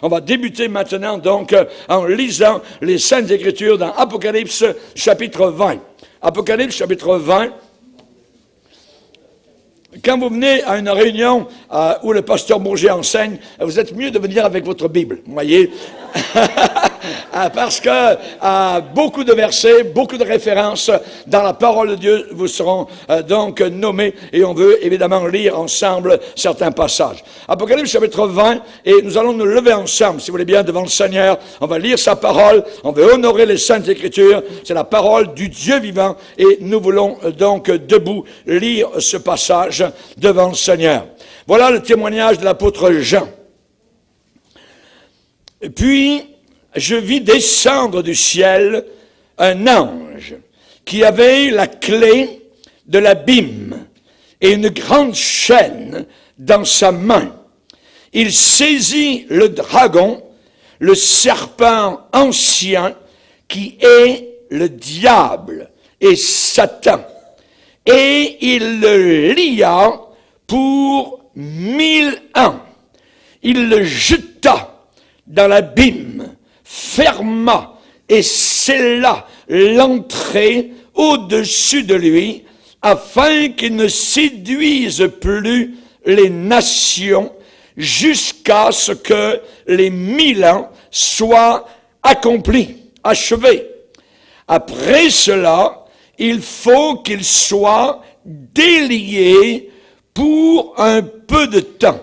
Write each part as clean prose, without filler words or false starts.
On va débuter maintenant donc en lisant les Saintes Écritures dans Apocalypse chapitre 20. Apocalypse chapitre 20. Quand vous venez à une réunion où le pasteur Bourget enseigne, vous êtes mieux de venir avec votre Bible, vous voyez. Parce que beaucoup de versets, beaucoup de références dans la parole de Dieu vous seront donc nommés et on veut évidemment lire ensemble certains passages. Apocalypse chapitre 20 et nous allons nous lever ensemble, si vous voulez bien, devant le Seigneur. On va lire sa parole, on veut honorer les Saintes Écritures, c'est la parole du Dieu vivant et nous voulons donc debout lire ce passage devant le Seigneur. Voilà le témoignage de l'apôtre Jean. Puis, je vis descendre du ciel un ange qui avait la clé de l'abîme et une grande chaîne dans sa main. Il saisit le dragon, le serpent ancien, qui est le diable et Satan, et il le lia pour 1000 ans. Il le jeta dans l'abîme, ferma et scella l'entrée au-dessus de lui, afin qu'il ne séduise plus les nations jusqu'à ce que les 1000 ans soient accomplis, achevés. Après cela, il faut qu'il soit délié pour un peu de temps.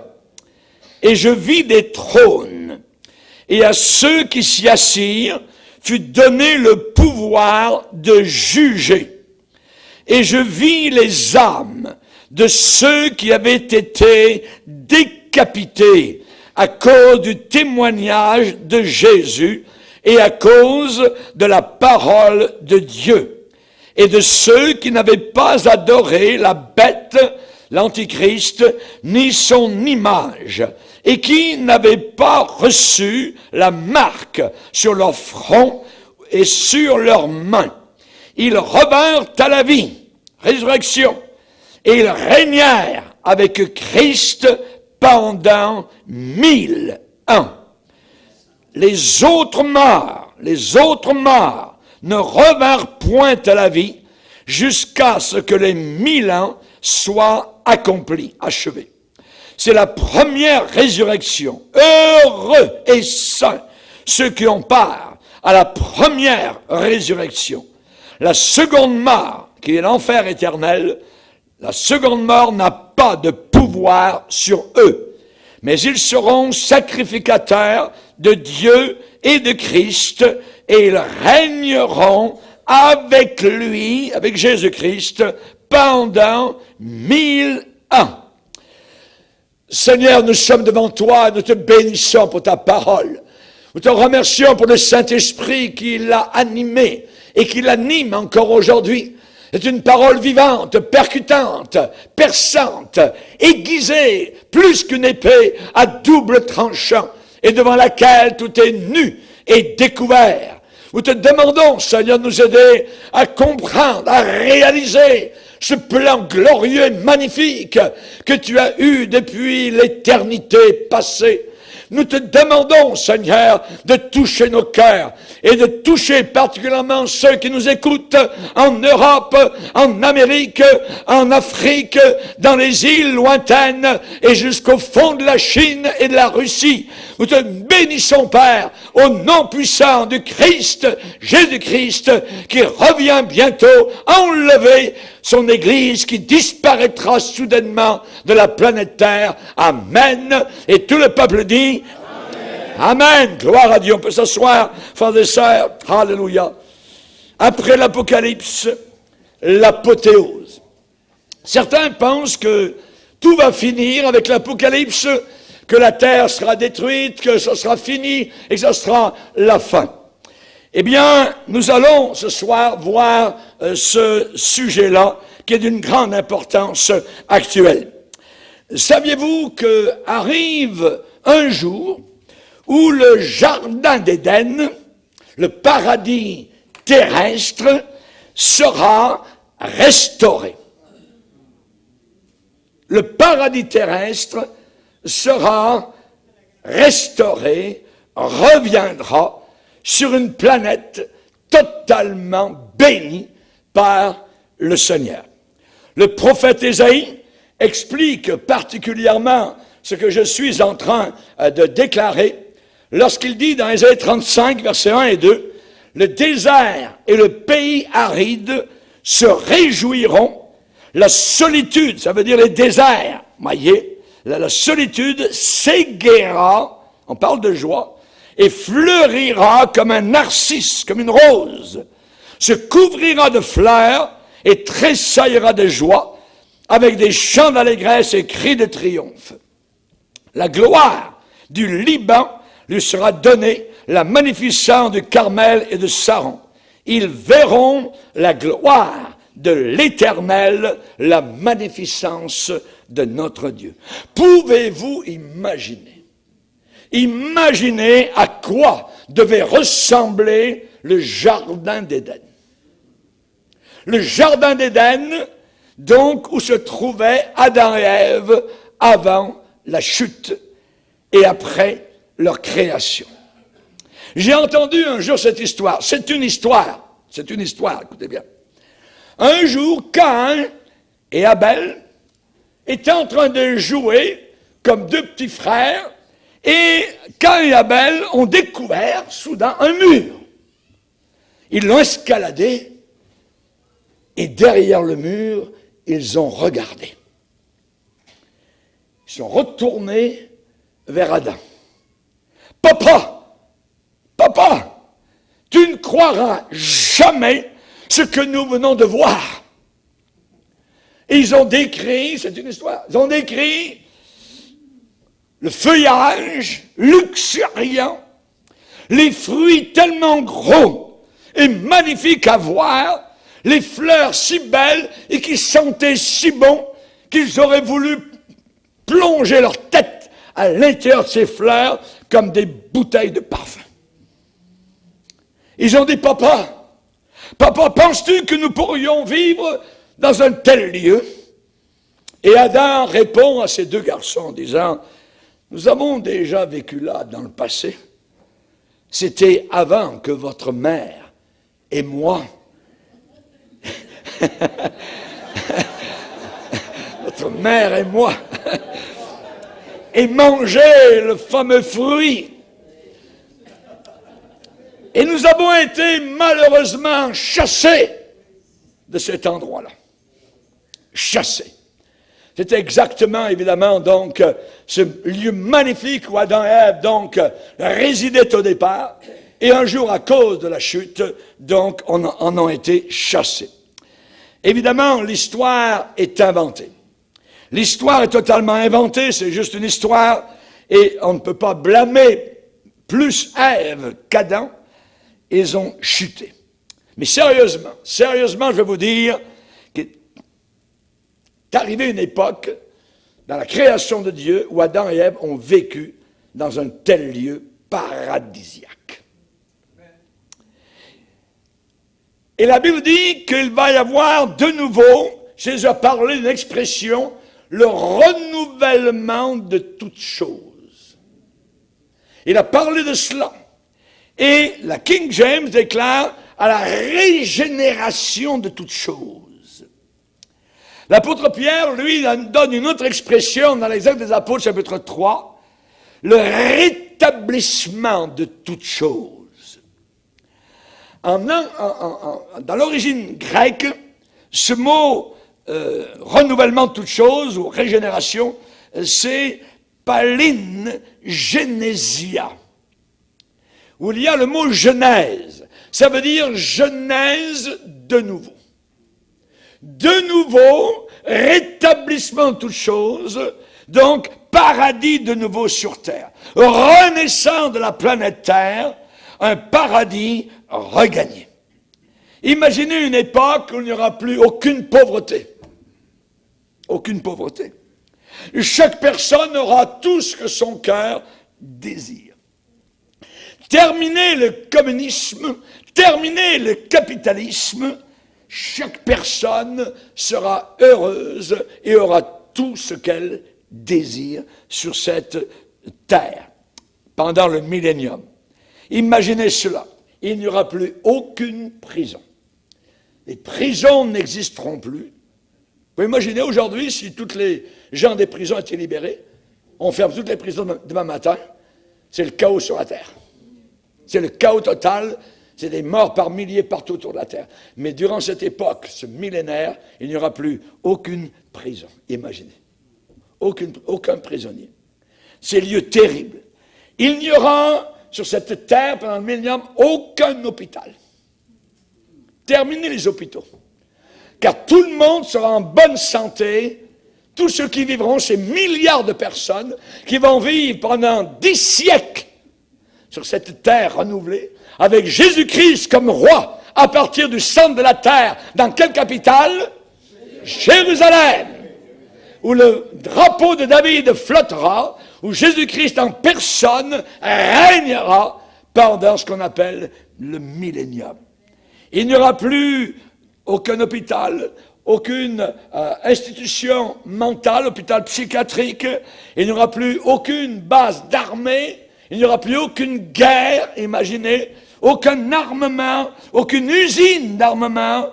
Et je vis des trônes, et à ceux qui s'y assirent fut donné le pouvoir de juger. Et je vis les âmes de ceux qui avaient été décapités à cause du témoignage de Jésus et à cause de la parole de Dieu, et de ceux qui n'avaient pas adoré la bête, l'Antichrist, ni son image, et qui n'avaient pas reçu la marque sur leur front et sur leurs mains. Ils revinrent à la vie, résurrection, et ils régnèrent avec Christ pendant 1000 ans. Les autres morts ne revinrent point à la vie jusqu'à ce que les 1000 ans soient accomplis, achevés. C'est la première résurrection. Heureux et saints ceux qui ont part à la première résurrection. La seconde mort, qui est l'enfer éternel, la seconde mort n'a pas de pouvoir sur eux, mais ils seront sacrificateurs de Dieu et de Christ, et ils régneront avec lui, avec Jésus-Christ, pendant 1000 ans. Seigneur, nous sommes devant toi, nous te bénissons pour ta parole. Nous te remercions pour le Saint-Esprit qui l'a animé et qui l'anime encore aujourd'hui. C'est une parole vivante, percutante, perçante, aiguisée, plus qu'une épée à double tranchant, et devant laquelle tout est nu et découvert. Nous te demandons, Seigneur, de nous aider à comprendre, à réaliser ce plan glorieux et magnifique que tu as eu depuis l'éternité passée. Nous te demandons, Seigneur, de toucher nos cœurs et de toucher particulièrement ceux qui nous écoutent en Europe, en Amérique, en Afrique, dans les îles lointaines et jusqu'au fond de la Chine et de la Russie. Nous te bénissons, Père, au nom puissant du Christ, Jésus-Christ, qui revient bientôt enlever son Église qui disparaîtra soudainement de la planète Terre. Amen. Et tout le peuple dit Amen. Amen. Gloire à Dieu. On peut s'asseoir, frères et sœurs. Alléluia. Après l'Apocalypse, l'apothéose. Certains pensent que tout va finir avec l'Apocalypse, que la terre sera détruite, que ce sera fini et que ce sera la fin. Eh bien, nous allons ce soir voir ce sujet-là qui est d'une grande importance actuelle. Saviez-vous qu'arrive un jour où le jardin d'Éden, le paradis terrestre, sera restauré? Le paradis terrestre sera restauré, reviendra sur une planète totalement bénie par le Seigneur. Le prophète Ésaïe explique particulièrement ce que je suis en train de déclarer lorsqu'il dit dans Ésaïe 35, versets 1 et 2, « Le désert et le pays aride se réjouiront, la solitude, ça veut dire les déserts, voyez, la solitude s'égaiera, on parle de joie, et fleurira comme un narcisse, comme une rose, se couvrira de fleurs et tressaillera de joie, avec des chants d'allégresse et cris de triomphe. La gloire du Liban lui sera donnée, la magnificence du Carmel et de Saron. Ils verront la gloire de l'Éternel, la magnificence de notre Dieu. Pouvez-vous imaginer? Imaginez à quoi devait ressembler le jardin d'Éden. Le jardin d'Éden, donc, où se trouvaient Adam et Ève avant la chute et après leur création. J'ai entendu un jour cette histoire. C'est une histoire, écoutez bien. Un jour, Caïn et Abel étaient en train de jouer comme deux petits frères, et Caïn et Abel ont découvert soudain un mur. Ils l'ont escaladé, et derrière le mur, ils ont regardé. Ils sont retournés vers Adam. « Papa, tu ne croiras jamais ce que nous venons de voir. » Et ils ont décrit, c'est une histoire, ils ont décrit le feuillage luxuriant, les fruits tellement gros et magnifiques à voir, les fleurs si belles et qui sentaient si bon qu'ils auraient voulu plonger leur tête à l'intérieur de ces fleurs comme des bouteilles de parfum. Ils ont dit, Papa, penses-tu que nous pourrions vivre dans un tel lieu? Et Adam répond à ces deux garçons en disant, nous avons déjà vécu là dans le passé. C'était avant que votre mère et moi, votre mère et moi, aient mangé le fameux fruit. Et nous avons été malheureusement chassés de cet endroit-là. Chassés. C'était exactement, évidemment, donc, ce lieu magnifique où Adam et Ève, donc, résidaient au départ. Et un jour, à cause de la chute, donc, en ont été chassés. Évidemment, l'histoire est inventée. L'histoire est totalement inventée, c'est juste une histoire, et on ne peut pas blâmer plus Ève qu'Adam. Ils ont chuté. Mais sérieusement, je vais vous dire qu'il est arrivé une époque dans la création de Dieu où Adam et Ève ont vécu dans un tel lieu paradisiaque. Et la Bible dit qu'il va y avoir de nouveau, Jésus a parlé d'une expression, le renouvellement de toutes choses. Il a parlé de cela. Et la King James déclare à la régénération de toutes choses. L'apôtre Pierre, lui, donne une autre expression dans les Actes des Apôtres, chapitre 3, le rétablissement de toutes choses. Dans l'origine grecque, ce mot renouvellement de toutes choses ou régénération, c'est palingenesia, où il y a le mot genèse. Ça veut dire genèse de nouveau. De nouveau, rétablissement de toutes choses, donc paradis de nouveau sur terre. Renaissance de la planète Terre, un paradis regagné. Imaginez une époque où il n'y aura plus aucune pauvreté. Aucune pauvreté. Chaque personne aura tout ce que son cœur désire. Terminer le communisme, terminer le capitalisme, chaque personne sera heureuse et aura tout ce qu'elle désire sur cette terre. pendant le millénium. Imaginez cela, il n'y aura plus aucune prison. Les prisons n'existeront plus. Vous pouvez imaginer aujourd'hui, si tous les gens des prisons étaient libérés, on ferme toutes les prisons demain matin, c'est le chaos sur la terre. C'est le chaos total, c'est des morts par milliers partout autour de la terre. Mais durant cette époque, ce millénaire, il n'y aura plus aucune prison. Imaginez. Aucun prisonnier. C'est lieu terrible. Il n'y aura sur cette terre, pendant le millénium, aucun hôpital. Terminez les hôpitaux. Car tout le monde sera en bonne santé. Tous ceux qui vivront, ces milliards de personnes qui vont vivre pendant 10 siècles sur cette terre renouvelée, avec Jésus-Christ comme roi, à partir du centre de la terre. Dans quelle capitale? Jérusalem. Où le drapeau de David flottera, où Jésus-Christ en personne régnera pendant ce qu'on appelle le millénium. Il n'y aura plus aucun hôpital, aucune institution mentale, hôpital psychiatrique, il n'y aura plus aucune base d'armée, il n'y aura plus aucune guerre, imaginez, aucun armement, aucune usine d'armement,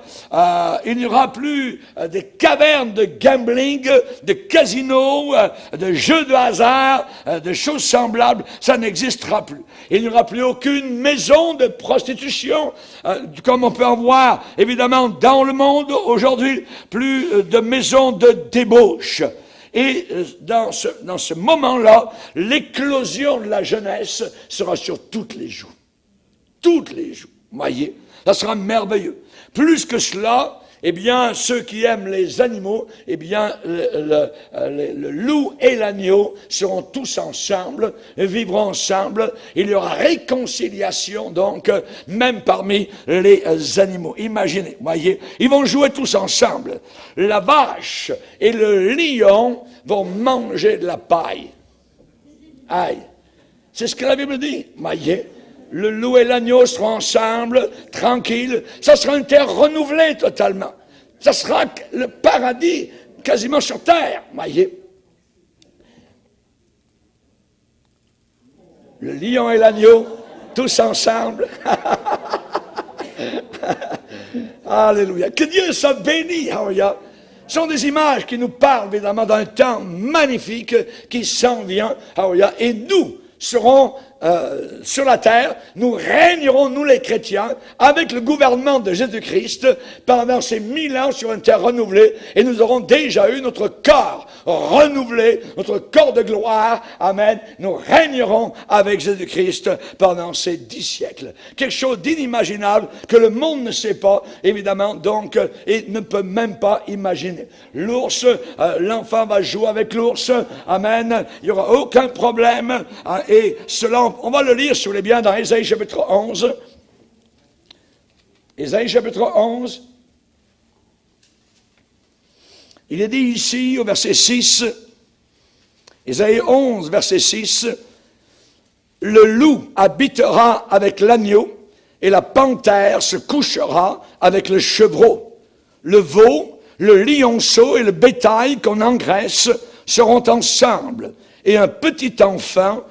il n'y aura plus des cavernes de gambling, de casinos, de jeux de hasard, de choses semblables, ça n'existera plus. Il n'y aura plus aucune maison de prostitution, comme on peut en voir évidemment dans le monde aujourd'hui, plus de maisons de débauche. Et dans ce moment-là, l'éclosion de la jeunesse sera sur toutes les joues. Toutes les jours, voyez, ça sera merveilleux. Plus que cela, eh bien, ceux qui aiment les animaux, eh bien, le loup et l'agneau seront tous ensemble, vivront ensemble. Il y aura réconciliation, donc, même parmi les animaux. Imaginez, voyez, ils vont jouer tous ensemble. La vache et le lion vont manger de la paille. Aïe, c'est ce que la Bible dit, voyez. Le loup et l'agneau seront ensemble, tranquilles. Ça sera une terre renouvelée totalement. Ça sera le paradis quasiment sur terre, voyez. Le lion et l'agneau, tous ensemble. Alléluia. Que Dieu soit béni. Alléluia. Ce sont des images qui nous parlent évidemment d'un temps magnifique qui s'en vient. Alléluia. Et nous serons sur la terre, nous régnerons, nous les chrétiens, avec le gouvernement de Jésus-Christ pendant ces 1000 ans sur une terre renouvelée, et nous aurons déjà eu notre corps renouvelé, notre corps de gloire, amen, nous régnerons avec Jésus-Christ pendant ces 10 siècles. Quelque chose d'inimaginable que le monde ne sait pas, évidemment, donc, et ne peut même pas imaginer. L'ours, l'enfant va jouer avec l'ours, amen, il n'y aura aucun problème, et cela, on va le lire, si vous voulez bien, dans Ésaïe chapitre 11. Ésaïe chapitre 11. Il est dit ici, au verset 6, Ésaïe 11, verset 6, « Le loup habitera avec l'agneau, et la panthère se couchera avec le chevreau. Le veau, le lionceau et le bétail qu'on engraisse seront ensemble, et un petit enfant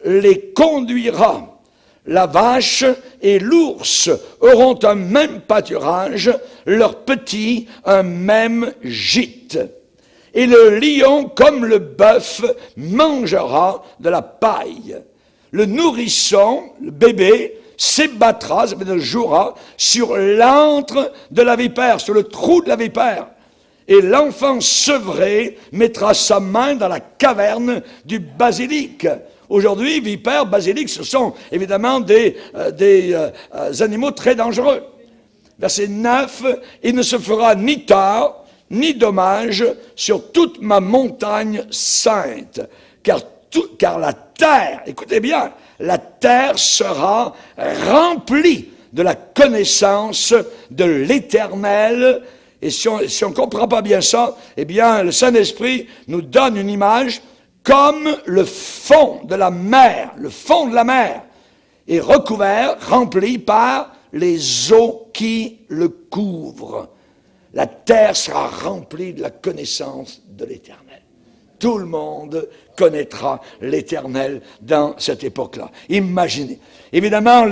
les conduira. La vache et l'ours auront un même pâturage, leurs petits un même gîte. Et le lion, comme le bœuf, mangera de la paille. Le nourrisson, le bébé, s'ébattra, ça veut dire jouera, sur l'antre de la vipère, sur le trou de la vipère. Et l'enfant sevré mettra sa main dans la caverne du basilic. Aujourd'hui, vipères, basilic, ce sont évidemment des animaux très dangereux. Verset 9, « Il ne se fera ni tort, ni dommage sur toute ma montagne sainte, car la terre, écoutez bien, la terre sera remplie de la connaissance de l'Éternel. » Et si on ne comprend pas bien ça, eh bien, le Saint-Esprit nous donne une image comme le fond de la mer. Le fond de la mer est recouvert, rempli par les eaux qui le couvrent. La terre sera remplie de la connaissance de l'Éternel. tout le monde connaîtra l'Éternel dans cette époque-là. Imaginez. Évidemment,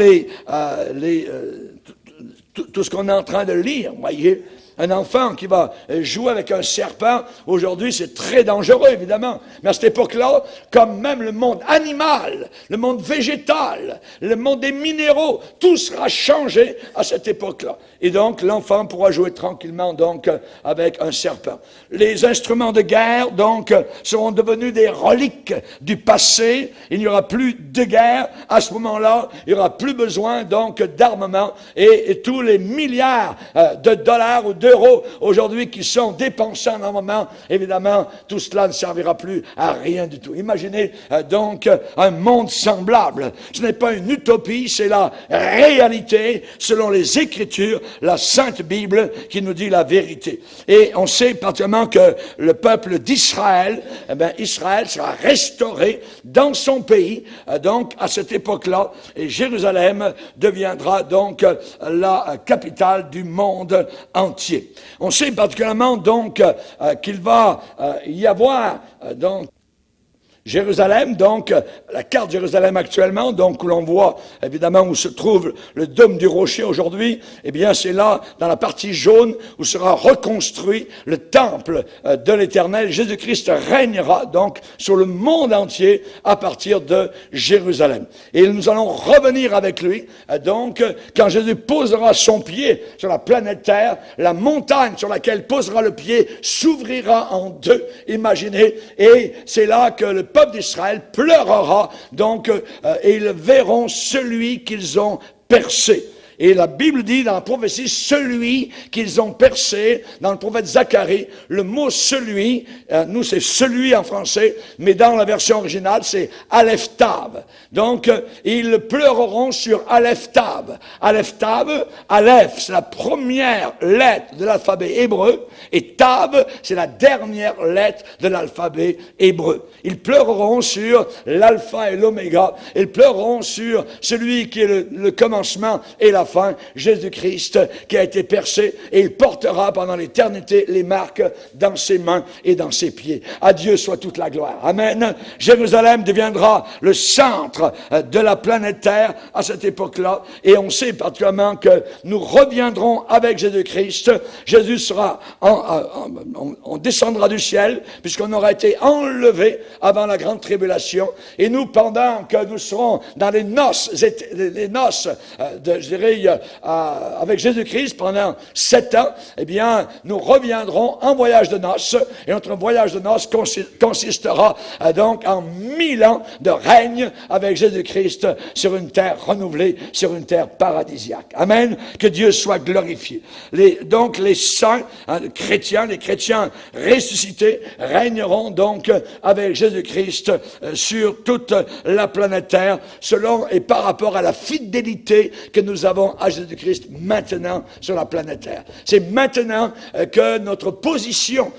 tout ce qu'on est en train de lire, voyez, un enfant qui va jouer avec un serpent, aujourd'hui, c'est très dangereux, évidemment. Mais à cette époque-là, comme même le monde animal, le monde végétal, le monde des minéraux, tout sera changé à cette époque-là. Et donc, l'enfant pourra jouer tranquillement, donc, avec un serpent. Les instruments de guerre, donc, seront devenus des reliques du passé. Il n'y aura plus de guerre. À ce moment-là, il n'y aura plus besoin, donc, d'armement. Et tous les milliards de dollars ou d'euros aujourd'hui qui sont dépensés en armement, évidemment, tout cela ne servira plus à rien du tout. Imaginez donc un monde semblable. Ce n'est pas une utopie, c'est la réalité selon les Écritures, la Sainte Bible qui nous dit la vérité. Et on sait particulièrement que le peuple d'Israël, eh bien, Israël sera restauré dans son pays, donc à cette époque-là, et Jérusalem deviendra donc la capitale du monde entier. On sait particulièrement donc qu'il va y avoir donc Jérusalem, donc, la carte de Jérusalem actuellement, donc, où l'on voit, évidemment, où se trouve le dôme du rocher aujourd'hui, eh bien, c'est là, dans la partie jaune, où sera reconstruit le temple de l'Éternel. Jésus-Christ régnera, donc, sur le monde entier à partir de Jérusalem. Et nous allons revenir avec lui, donc, quand Jésus posera son pied sur la planète Terre, la montagne sur laquelle posera le pied s'ouvrira en deux, imaginez, et c'est là que le peuple d'Israël pleurera, donc, et ils verront celui qu'ils ont percé. Et la Bible dit dans la prophétie, celui qu'ils ont percé, dans le prophète Zacharie, le mot celui, nous c'est celui en français, mais dans la version originale c'est Aleph Tav. Donc, ils pleureront sur Aleph Tav. Aleph Tav, Aleph, c'est la première lettre de l'alphabet hébreu, et Tav, c'est la dernière lettre de l'alphabet hébreu. Ils pleureront sur l'alpha et l'oméga, ils pleureront sur celui qui est le commencement et la fin, Jésus-Christ qui a été percé, et il portera pendant l'éternité les marques dans ses mains et dans ses pieds. À Dieu soit toute la gloire. Amen. Jérusalem deviendra le centre de la planète Terre à cette époque-là, et on sait particulièrement que nous reviendrons avec Jésus-Christ. Jésus sera, on descendra du ciel, puisqu'on aura été enlevé avant la grande tribulation, et nous, pendant que nous serons dans les noces de, je dirais, avec Jésus-Christ pendant 7 ans, eh bien, nous reviendrons en voyage de noces, et notre voyage de noces consistera donc en 1000 ans de règne avec Jésus-Christ sur une terre renouvelée, sur une terre paradisiaque. Amen. Que Dieu soit glorifié. Donc, les saints, les chrétiens ressuscités régneront donc avec Jésus-Christ sur toute la planète Terre, selon et par rapport à la fidélité que nous avons à Jésus-Christ maintenant sur la planète Terre. C'est maintenant que notre position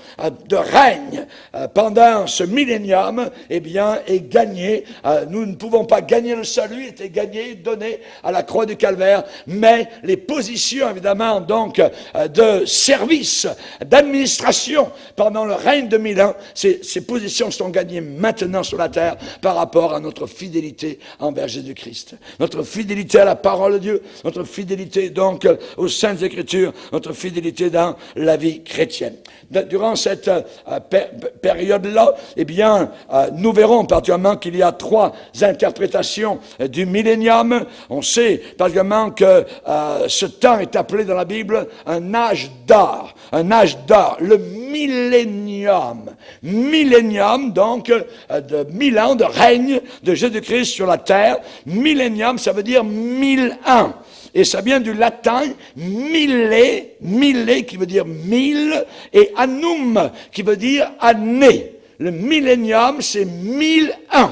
de règne pendant ce millénium, eh bien, est gagnée. Nous ne pouvons pas gagner le salut, il était gagné, donné à la croix du Calvaire, mais les positions, évidemment, donc, de service, d'administration pendant le règne de 1000 ans, ces positions sont gagnées maintenant sur la terre par rapport à notre fidélité envers Jésus-Christ. Notre fidélité à la parole de Dieu, notre fidélité donc aux Saintes Écritures, notre fidélité dans la vie chrétienne. Durant cette période-là, eh bien, nous verrons particulièrement qu'il y a 3 interprétations du millénium. On sait particulièrement que ce temps est appelé dans la Bible un âge d'or. Un âge d'or, le millénium. Millénium, donc, de 1000 ans de règne de Jésus-Christ sur la terre. Millénium, ça veut dire 1000 ans. Et ça vient du latin mille qui veut dire 1000, et annum qui veut dire année. Le millénium, c'est 1000 ans.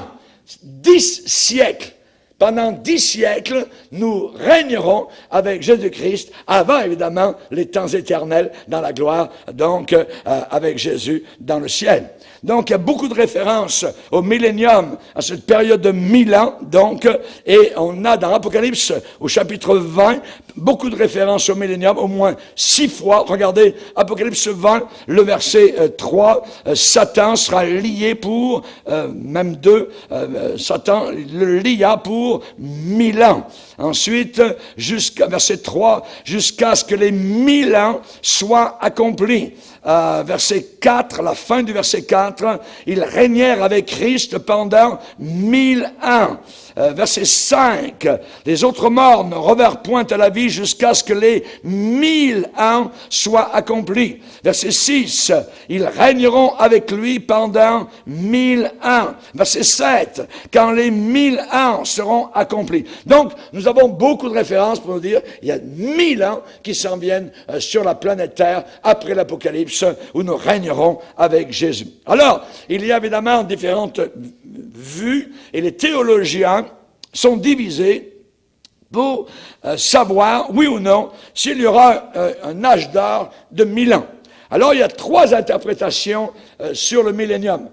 10 siècles. pendant 10 siècles, nous régnerons avec Jésus-Christ, avant évidemment les temps éternels dans la gloire, donc avec Jésus dans le ciel. Donc il y a beaucoup de références au millénium, à cette période de 1000 ans, donc, et on a dans l'Apocalypse, au chapitre 20, beaucoup de références au millénium, au moins 6 fois. Regardez, Apocalypse 20, le verset 3, Satan sera lié pour, même 2, Satan le lia pour 1000 ans. Ensuite, verset 3, jusqu'à ce que les 1000 ans soient accomplis. Verset 4, la fin du verset 4, ils régnèrent avec Christ pendant 1000 ans. Verset 5, les autres morts ne revinrent point à la vie jusqu'à ce que les 1000 ans soient accomplis. Verset 6, ils régneront avec lui pendant 1000 ans. Verset 7, quand les 1000 ans seront accomplis. Donc, nous avons beaucoup de références pour nous dire, il y a 1000 ans qui s'en viennent sur la planète Terre après l'Apocalypse, où nous régnerons avec Jésus. Alors, il y a évidemment différentes vues, et les théologiens sont divisés pour savoir, oui ou non, s'il y aura un âge d'or de 1000 ans. Alors, il y a 3 interprétations sur le millénium.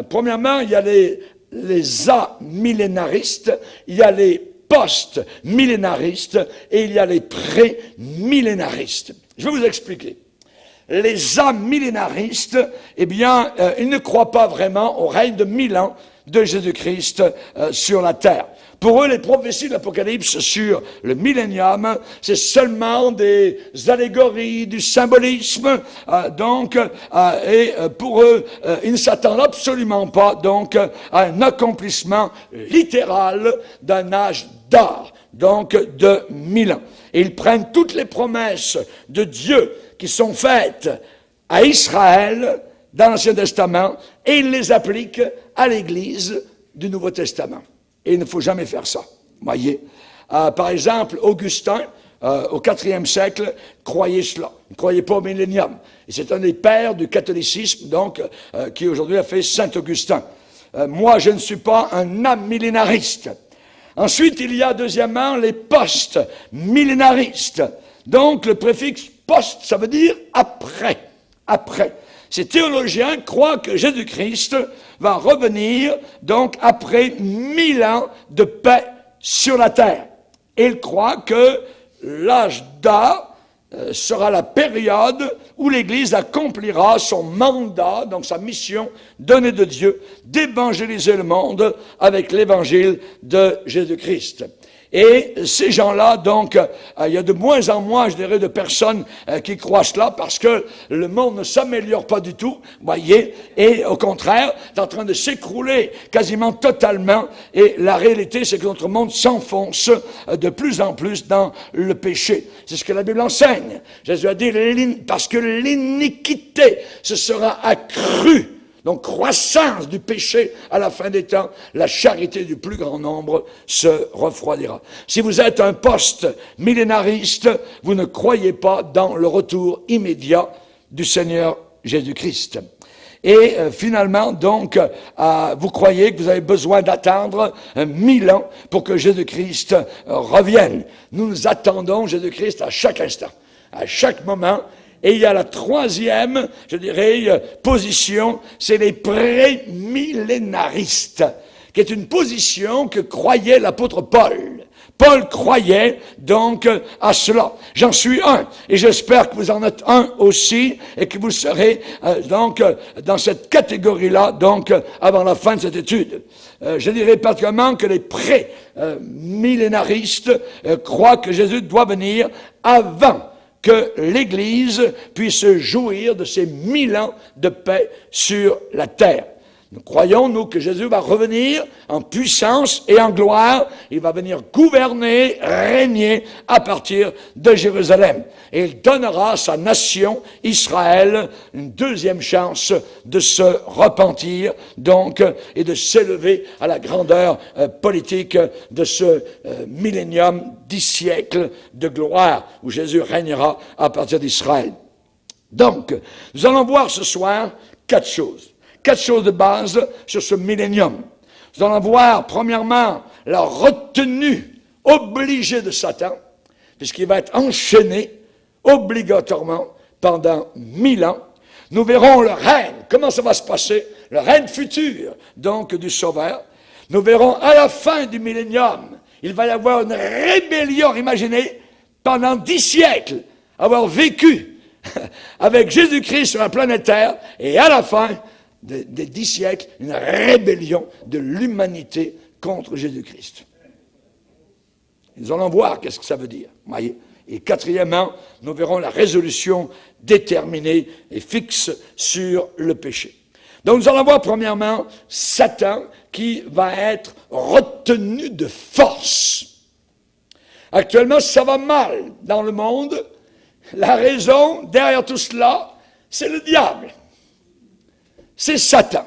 Premièrement, il y a les amillénaristes, il y a les post-millénaristes et il y a les pré-millénaristes. Je vais vous expliquer. Les amillénaristes, eh bien, ils ne croient pas vraiment au règne de 1000 ans de Jésus-Christ sur la terre. Pour eux, les prophéties de l'Apocalypse sur le millénium, c'est seulement des allégories, du symbolisme. Et pour eux, ils ne s'attendent absolument pas donc à un accomplissement littéral d'un âge d'or, donc de 1000 ans. Et ils prennent toutes les promesses de Dieu qui sont faites à Israël dans l'Ancien Testament et ils les appliquent à l'Église du Nouveau Testament. Et il ne faut jamais faire ça, voyez. Par exemple, Augustin, au IVe siècle, croyait cela. Il ne croyait pas au millénium. Et c'est un des pères du catholicisme, donc, qui aujourd'hui a fait Saint Augustin. Moi, je ne suis pas un amillénariste. Ensuite, il y a deuxièmement les post-millénaristes. Donc, le préfixe post, ça veut dire après. Après. Ces théologiens croient que Jésus-Christ va revenir, donc, après 1000 ans de paix sur la terre. Et ils croient que l'âge d'or sera la période où l'Église accomplira son mandat, donc sa mission donnée de Dieu, d'évangéliser le monde avec l'évangile de Jésus-Christ. Et ces gens-là, donc, il y a de moins en moins, je dirais, de personnes qui croient cela parce que le monde ne s'améliore pas du tout, voyez, et au contraire, c'est en train de s'écrouler quasiment totalement. Et la réalité, c'est que notre monde s'enfonce de plus en plus dans le péché. C'est ce que la Bible enseigne. Jésus a dit, parce que l'iniquité se sera accrue. Donc, croissance du péché à la fin des temps, la charité du plus grand nombre se refroidira. Si vous êtes un post-millénariste, vous ne croyez pas dans le retour immédiat du Seigneur Jésus-Christ. Et finalement, donc, vous croyez que vous avez besoin d'attendre 1000 ans pour que Jésus-Christ revienne. Nous attendons Jésus-Christ à chaque instant, à chaque moment. Et il y a la troisième, je dirais, position, c'est les pré-millénaristes, qui est une position que croyait l'apôtre Paul. Paul croyait donc à cela. J'en suis un, et j'espère que vous en êtes un aussi, et que vous serez donc dans cette catégorie-là, donc avant la fin de cette étude. Je dirais particulièrement que les pré-millénaristes croient que Jésus doit venir avant que l'Église puisse jouir de ces 1000 ans de paix sur la terre. Nous croyons, nous, que Jésus va revenir en puissance et en gloire. Il va venir gouverner, régner à partir de Jérusalem. Et il donnera à sa nation, Israël, une deuxième chance de se repentir, donc, et de s'élever à la grandeur politique de ce millénium, 10 siècles de gloire, où Jésus régnera à partir d'Israël. Donc, nous allons voir ce soir 4 choses. 4 choses de base sur ce millénium. Nous allons voir, premièrement, la retenue obligée de Satan, puisqu'il va être enchaîné obligatoirement pendant 1000 ans. Nous verrons le règne, comment ça va se passer, le règne futur, donc, du Sauveur. Nous verrons à la fin du millénium, il va y avoir une rébellion, imaginez, pendant 10 siècles, avoir vécu avec Jésus-Christ sur la planète Terre, et à la fin des 10 siècles, une rébellion de l'humanité contre Jésus-Christ. Nous allons voir qu'est-ce que ça veut dire. Voyez. Et quatrièmement, nous verrons la résolution déterminée et fixe sur le péché. Donc nous allons voir premièrement Satan qui va être retenu de force. Actuellement, ça va mal dans le monde. La raison derrière tout cela, c'est le diable. C'est Satan.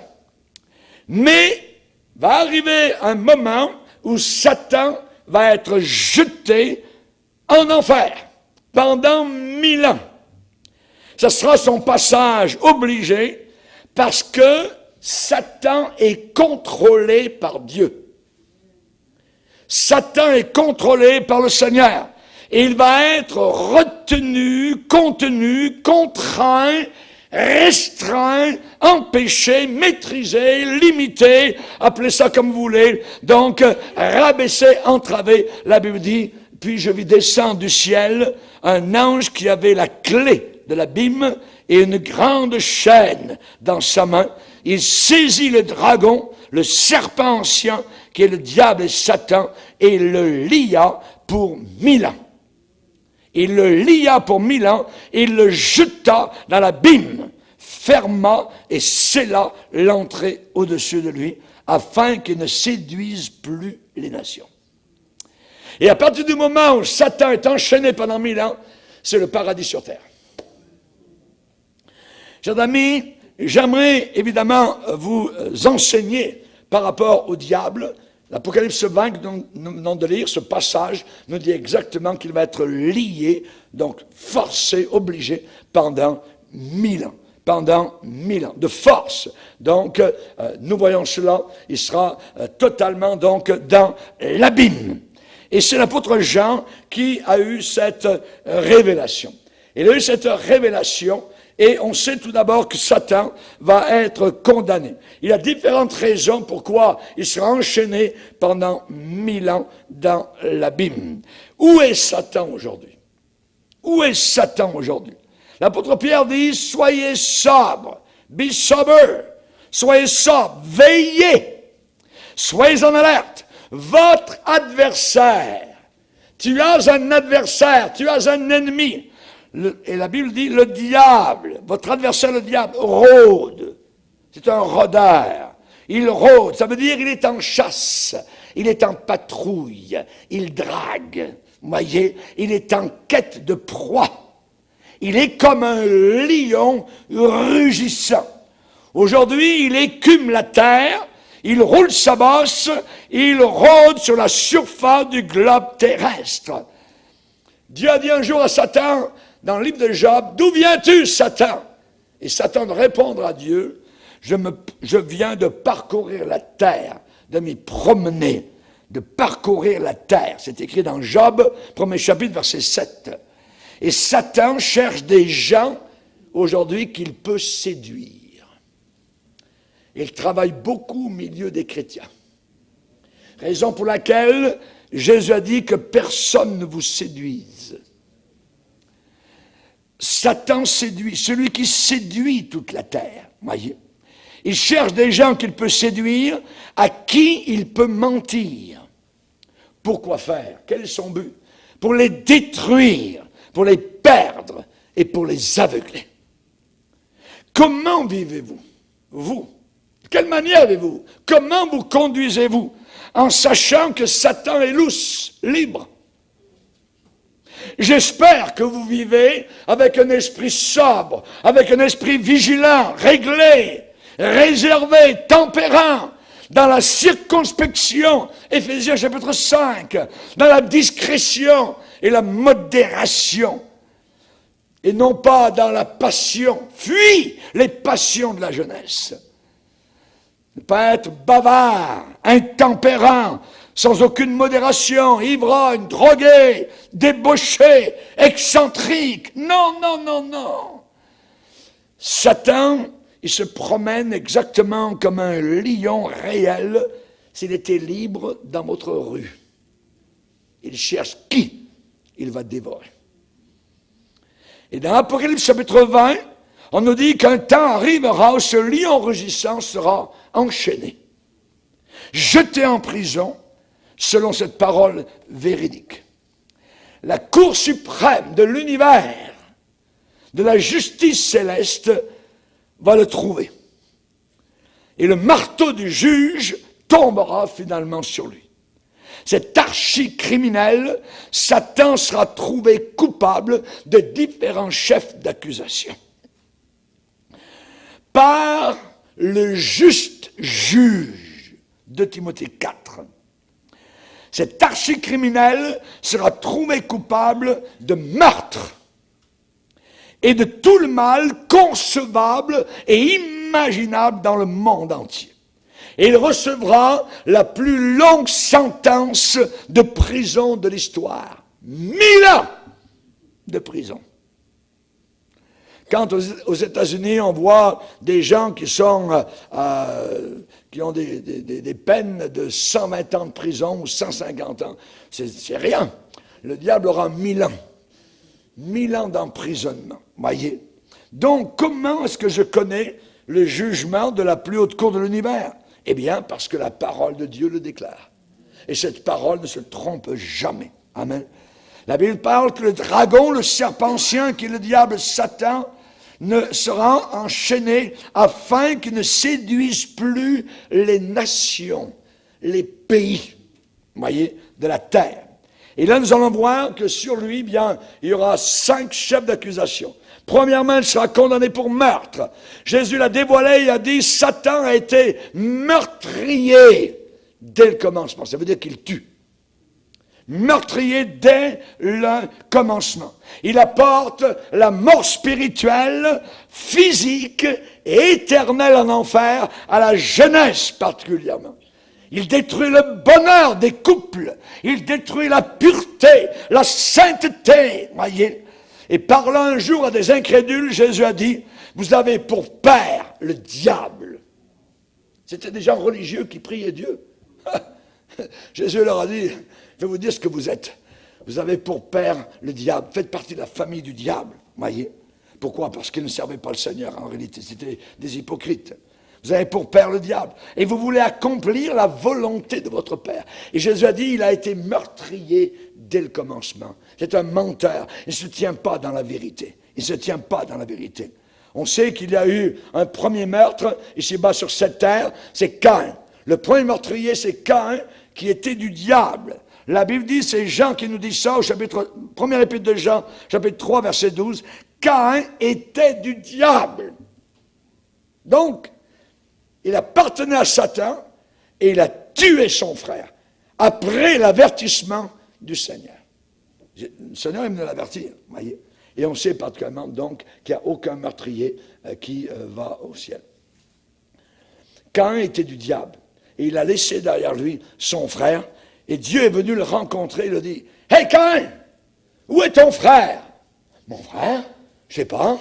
Mais va arriver un moment où Satan va être jeté en enfer pendant 1000 ans. Ce sera son passage obligé parce que Satan est contrôlé par Dieu. Satan est contrôlé par le Seigneur. Et il va être retenu, contenu, contraint, restreint, empêché, maîtrisé, limité, appelez ça comme vous voulez, donc rabaissé, entravé. La Bible dit, puis je vis descendre du ciel un ange qui avait la clé de l'abîme et une grande chaîne dans sa main. Il saisit le dragon, le serpent ancien, qui est le diable et Satan, et le lia pour 1000 ans. Il le lia pour 1000 ans, et il le jeta dans l'abîme, ferma et scella l'entrée au-dessus de lui, afin qu'il ne séduise plus les nations. Et à partir du moment où Satan est enchaîné pendant 1000 ans, c'est le paradis sur terre. Chers amis, j'aimerais évidemment vous enseigner par rapport au diable. L'Apocalypse 20 que nous venons de lire, ce passage nous dit exactement qu'il va être lié, donc forcé, obligé, pendant 1000 ans. Pendant 1000 ans, de force. Donc, nous voyons cela, il sera totalement donc dans l'abîme. Et c'est l'apôtre Jean qui a eu cette révélation. Il a eu cette révélation, et on sait tout d'abord que Satan va être condamné. Il y a différentes raisons pourquoi il sera enchaîné pendant 1000 ans dans l'abîme. Où est Satan aujourd'hui? Où est Satan aujourd'hui? L'apôtre Pierre dit, soyez sobres, be sober, soyez sobres, veillez, soyez en alerte. Votre adversaire, tu as un adversaire, tu as un ennemi. Et la Bible dit, le diable, votre adversaire le diable, rôde. C'est un rôdeur. Il rôde, ça veut dire il est en chasse, il est en patrouille, il drague. Vous voyez, il est en quête de proie. Il est comme un lion rugissant. Aujourd'hui, il écume la terre, il roule sa bosse, il rôde sur la surface du globe terrestre. Dieu a dit un jour à Satan, dans le livre de Job, « D'où viens-tu, Satan ?» Et Satan de répondre à Dieu, « Je viens de parcourir la terre, de m'y promener, de parcourir la terre. » C'est écrit dans Job, 1er chapitre, verset 7. Et Satan cherche des gens, aujourd'hui, qu'il peut séduire. Il travaille beaucoup au milieu des chrétiens. Raison pour laquelle Jésus a dit que personne ne vous séduise. Satan séduit, celui qui séduit toute la terre, voyez. Il cherche des gens qu'il peut séduire, à qui il peut mentir. Pourquoi faire? Quel est son but? Pour les détruire, pour les perdre et pour les aveugler. Comment vivez-vous? Vous? De quelle manière vivez-vous? Comment vous conduisez-vous? En sachant que Satan est lousse, libre. J'espère que vous vivez avec un esprit sobre, avec un esprit vigilant, réglé, réservé, tempérant, dans la circonspection, Éphésiens chapitre 5, dans la discrétion et la modération, et non pas dans la passion. Fuis les passions de la jeunesse. Ne pas être bavard, intempérant, sans aucune modération, ivrogne, drogué, débauché, excentrique. Non, non, non, non. Satan, il se promène exactement comme un lion réel s'il était libre dans votre rue. Il cherche qui il va dévorer. Et dans Apocalypse chapitre 20, on nous dit qu'un temps arrivera où ce lion rugissant sera enchaîné, jeté en prison, selon cette parole véridique. La Cour suprême de l'univers, de la justice céleste, va le trouver. Et le marteau du juge tombera finalement sur lui. Cet archi-criminel, Satan sera trouvé coupable de différents chefs d'accusation. Par le juste juge de Timothée 4. Cet archi-criminel sera trouvé coupable de meurtre et de tout le mal concevable et imaginable dans le monde entier. Et il recevra la plus longue sentence de prison de l'histoire. 1000 ans de prison. Quand aux États-Unis, on voit des gens qui ont des peines de 120 ans de prison ou 150 ans, c'est rien. Le diable aura 1000 ans. 1000 ans d'emprisonnement. Voyez. Donc, comment est-ce que je connais le jugement de la plus haute cour de l'univers? Eh bien, parce que la parole de Dieu le déclare. Et cette parole ne se trompe jamais. Amen. La Bible parle que le dragon, le serpent ancien, qui est le diable Satan, ne sera enchaîné afin qu'il ne séduise plus les nations, les pays, voyez, de la terre. Et là, nous allons voir que sur lui, bien, il y aura 5 chefs d'accusation. Premièrement, il sera condamné pour meurtre. Jésus l'a dévoilé, il a dit, Satan a été meurtrier dès le commencement. Ça veut dire qu'il tue. Meurtrier dès le commencement. Il apporte la mort spirituelle, physique et éternelle en enfer à la jeunesse particulièrement. Il détruit le bonheur des couples. Il détruit la pureté, la sainteté. Voyez. Et parlant un jour à des incrédules, Jésus a dit, vous avez pour père le diable. C'était des gens religieux qui priaient Dieu. Jésus leur a dit, je vais vous dire ce que vous êtes. Vous avez pour père le diable. Faites partie de la famille du diable. Voyez. Pourquoi? Parce qu'ils ne servaient pas le Seigneur en réalité. C'était des hypocrites. Vous avez pour père le diable. Et vous voulez accomplir la volonté de votre père. Et Jésus a dit, il a été meurtrier dès le commencement. C'est un menteur. Il ne se tient pas dans la vérité. Il ne se tient pas dans la vérité. On sait qu'il y a eu un premier meurtre ici-bas sur cette terre, c'est Caïn. Le premier meurtrier, c'est Caïn, qui était du diable. La Bible dit, c'est Jean qui nous dit ça, au chapitre, premier épître de Jean, chapitre 3, verset 12, Caïn était du diable. Donc, il appartenait à Satan et il a tué son frère après l'avertissement du Seigneur. Le Seigneur aime nous l'avertir, voyez. Et on sait particulièrement donc qu'il n'y a aucun meurtrier qui va au ciel. Caïn était du diable et il a laissé derrière lui son frère et Dieu est venu le rencontrer et il a dit, « Hey Caïn, où est ton frère? » « Mon frère? Je ne sais pas.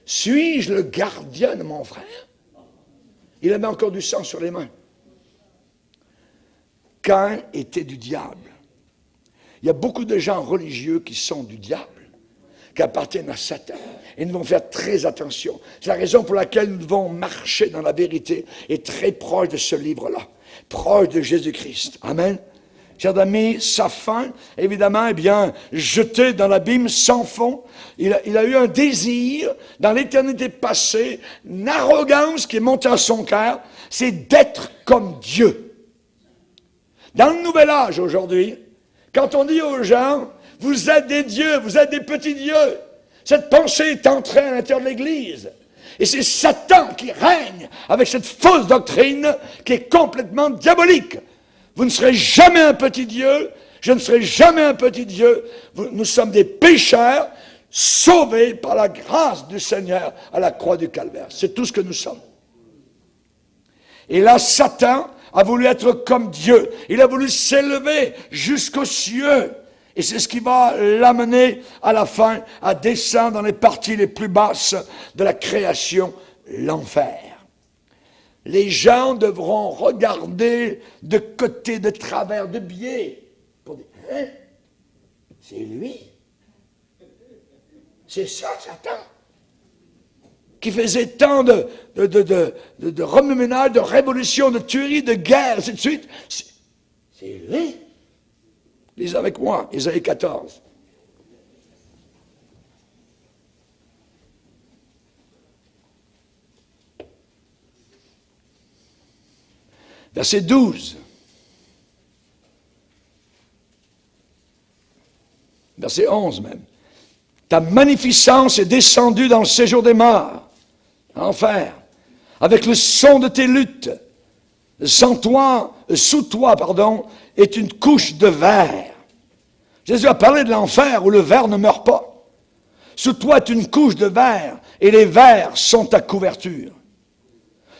Suis-je le gardien de mon frère? » Il avait encore du sang sur les mains. Caïn était du diable. Il y a beaucoup de gens religieux qui sont du diable, qui appartiennent à Satan. Et nous devons faire très attention. C'est la raison pour laquelle nous devons marcher dans la vérité et très proche de ce livre-là, proche de Jésus-Christ. Amen. Chers amis, sa fin, évidemment, eh bien, jeté dans l'abîme sans fond. Il a eu un désir, dans l'éternité passée, une arrogance qui est montée à son cœur, c'est d'être comme Dieu. Dans le nouvel âge aujourd'hui, quand on dit aux gens, vous êtes des dieux, vous êtes des petits dieux, cette pensée est entrée à l'intérieur de l'Église. Et c'est Satan qui règne avec cette fausse doctrine qui est complètement diabolique. Vous ne serez jamais un petit Dieu, je ne serai jamais un petit Dieu. Nous sommes des pécheurs sauvés par la grâce du Seigneur à la croix du Calvaire. C'est tout ce que nous sommes. Et là, Satan a voulu être comme Dieu. Il a voulu s'élever jusqu'aux cieux. Et c'est ce qui va l'amener à la fin à descendre dans les parties les plus basses de la création, l'enfer. Les gens devront regarder de côté, de travers, de biais, pour dire, hein? C'est lui? C'est ça, Satan? Qui faisait tant de remue-ménage, de révolution, de tuerie, de guerre, ainsi de suite. C'est lui? Lisez avec moi, Isaïe 14. Verset 12. Verset 11 même. Ta magnificence est descendue dans le séjour des morts, enfer, avec le son de tes luttes. Sous toi, est une couche de verre. Jésus a parlé de l'enfer où le verre ne meurt pas. Sous toi est une couche de verre et les vers sont ta couverture.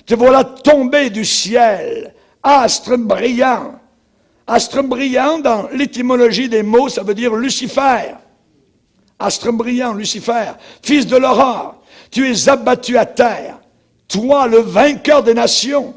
Te voilà tombé du ciel, astre brillant. Astre brillant, dans l'étymologie des mots, ça veut dire Lucifer. Astre brillant, Lucifer, fils de l'aurore, tu es abattu à terre, toi le vainqueur des nations.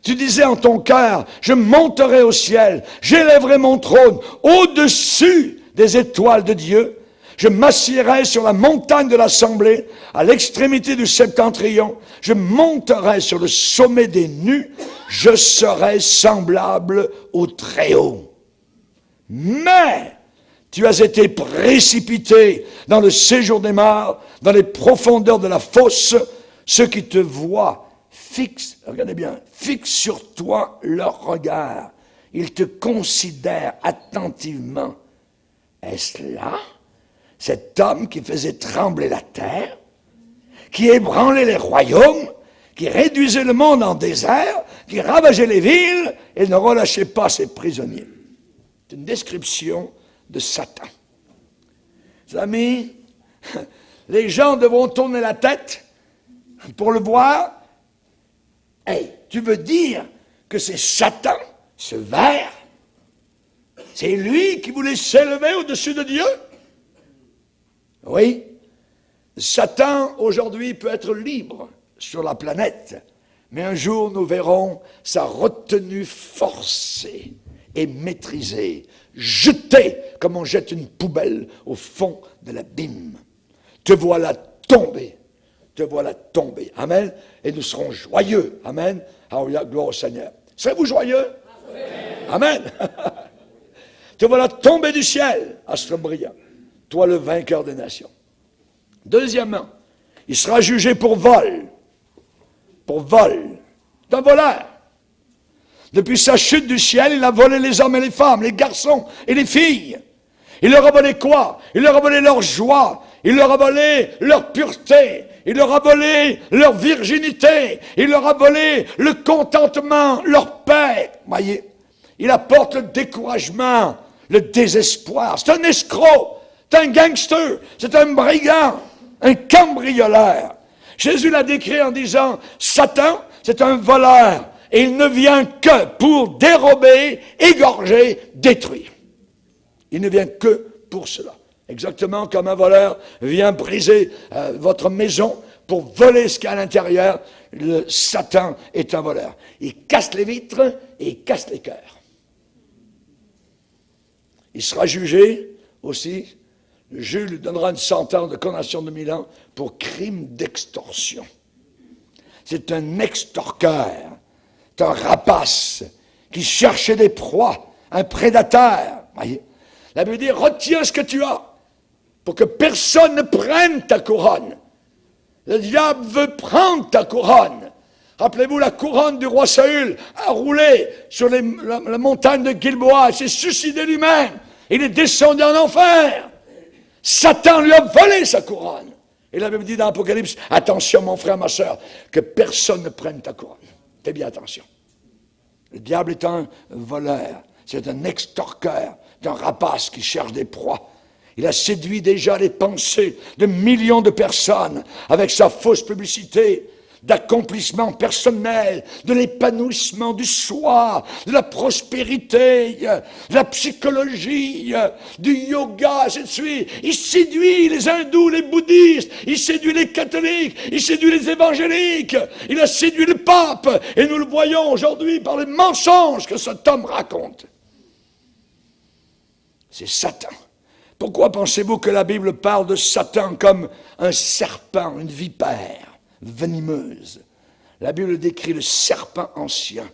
Tu disais en ton cœur, je monterai au ciel, j'élèverai mon trône au-dessus des étoiles de Dieu. Je m'assiérai sur la montagne de l'assemblée, à l'extrémité du septentrion. Je monterai sur le sommet des nues, je serai semblable au Très-Haut. Mais tu as été précipité dans le séjour des morts, dans les profondeurs de la fosse. Ceux qui te voient fixent, regardez bien, fixent sur toi leur regard. Ils te considèrent attentivement. Est-ce là cet homme qui faisait trembler la terre, qui ébranlait les royaumes, qui réduisait le monde en désert, qui ravageait les villes et ne relâchait pas ses prisonniers? C'est une description de Satan. Les amis, les gens devront tourner la tête pour le voir. Hey, tu veux dire que c'est Satan, ce ver? C'est lui qui voulait s'élever au-dessus de Dieu? Oui. Satan, aujourd'hui, peut être libre sur la planète, mais un jour, nous verrons sa retenue forcée et maîtrisée, jetée comme on jette une poubelle au fond de l'abîme. Te voilà tombé. Te voilà tombé. Amen. Et nous serons joyeux. Amen. Alléluia, gloire au Seigneur. Serez-vous joyeux? Amen. Te voilà tombé du ciel, astre brillant. Toi le vainqueur des nations. Deuxièmement, il sera jugé pour vol. Pour vol. C'est un voleur. Depuis sa chute du ciel, il a volé les hommes et les femmes, les garçons et les filles. Il leur a volé quoi? Il leur a volé leur joie. Il leur a volé leur pureté. Il leur a volé leur virginité. Il leur a volé le contentement, leur paix. Voyez, il apporte le découragement, le désespoir. C'est un escroc, c'est un gangster, c'est un brigand, un cambrioleur. Jésus l'a décrit en disant, Satan, c'est un voleur. Et il ne vient que pour dérober, égorger, détruire. Il ne vient que pour cela. Exactement comme un voleur vient briser votre maison pour voler ce qu'il y a à l'intérieur. Le Satan est un voleur. Il casse les vitres et il casse les cœurs. Il sera jugé aussi. Le juge lui donnera une sentence de condamnation de 1000 ans pour crime d'extorsion. C'est un extorqueur. C'est un rapace qui cherchait des proies. Un prédateur. Voyez. La Bible dit, retiens ce que tu as pour que personne ne prenne ta couronne. Le diable veut prendre ta couronne. Rappelez-vous, la couronne du roi Saül a roulé sur la montagne de Gilboa. Il s'est suicidé lui-même. Il est descendu en enfer. Satan lui a volé sa couronne. Et la Bible dit dans l'Apocalypse, attention mon frère, ma soeur, que personne ne prenne ta couronne. Fais bien attention. Le diable est un voleur. C'est un extorqueur. C'est un rapace qui cherche des proies. Il a séduit déjà les pensées de millions de personnes avec sa fausse publicité. d'accomplissement personnel, de l'épanouissement du soi, de la prospérité, de la psychologie, du yoga, ainsi de suite. Il séduit les hindous, les bouddhistes, il séduit les catholiques, il séduit les évangéliques, il a séduit le pape, et nous le voyons aujourd'hui par les mensonges que cet homme raconte. C'est Satan. Pourquoi pensez-vous que la Bible parle de Satan comme un serpent, une vipère venimeuse? La Bible décrit le serpent ancien.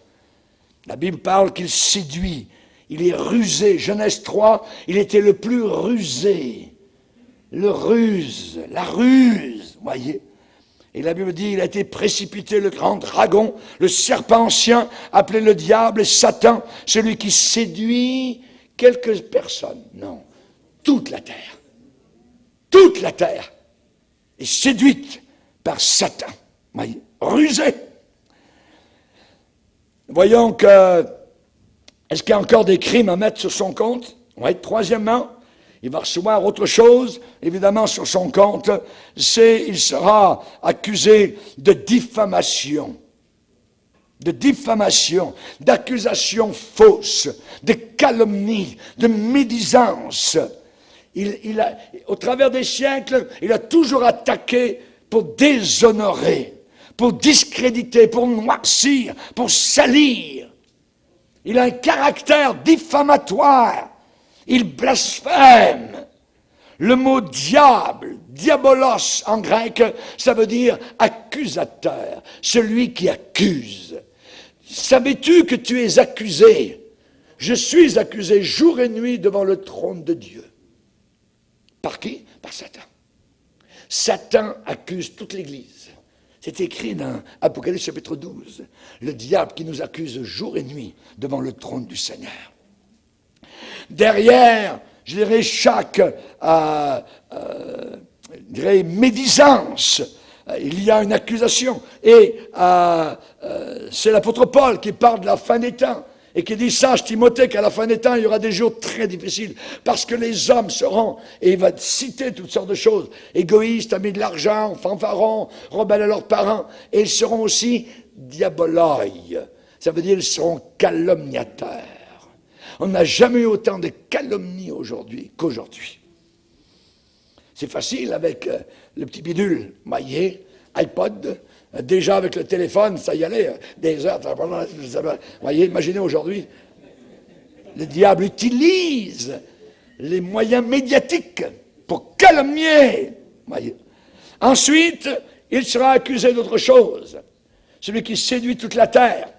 La Bible parle qu'il séduit, il est rusé. Genèse 3, il était le plus rusé. La ruse, voyez. Et la Bible dit, il a été précipité, le grand dragon, le serpent ancien, appelé le diable et Satan, celui qui séduit quelques personnes. Non, toute la terre. Toute la terre est séduite par Satan. Voyez, rusé. Voyons que, est-ce qu'il y a encore des crimes à mettre sur son compte? Oui, troisièmement, il va recevoir autre chose, évidemment, sur son compte, il sera accusé de diffamation, d'accusations fausses, de calomnie, de médisance. Au travers des siècles, il a toujours attaqué pour déshonorer, pour discréditer, pour noircir, pour salir. Il a un caractère diffamatoire. Il blasphème. Le mot diable, diabolos en grec, ça veut dire accusateur, celui qui accuse. Savais-tu que tu es accusé? Je suis accusé jour et nuit devant le trône de Dieu. Par qui? Par Satan. Satan accuse toute l'Église. C'est écrit dans Apocalypse chapitre 12. Le diable qui nous accuse jour et nuit devant le trône du Seigneur. Derrière, je dirais, chaque médisance, il y a une accusation. Et c'est l'apôtre Paul qui parle de la fin des temps et qui dit, sache Timothée qu'à la fin des temps, il y aura des jours très difficiles parce que les hommes seront, et il va citer toutes sortes de choses, égoïstes, amis de l'argent, fanfarons, rebelles à leurs parents, et ils seront aussi diaboloi. Ça veut dire ils seront calomniateurs. On n'a jamais eu autant de calomnies aujourd'hui qu'aujourd'hui. C'est facile avec le petit bidule, voyez, iPod, déjà avec le téléphone, ça y allait, des heures, voyez, imaginez aujourd'hui, le diable utilise les moyens médiatiques pour calomnier, voyez. Ensuite, il sera accusé d'autre chose, celui qui séduit toute la terre.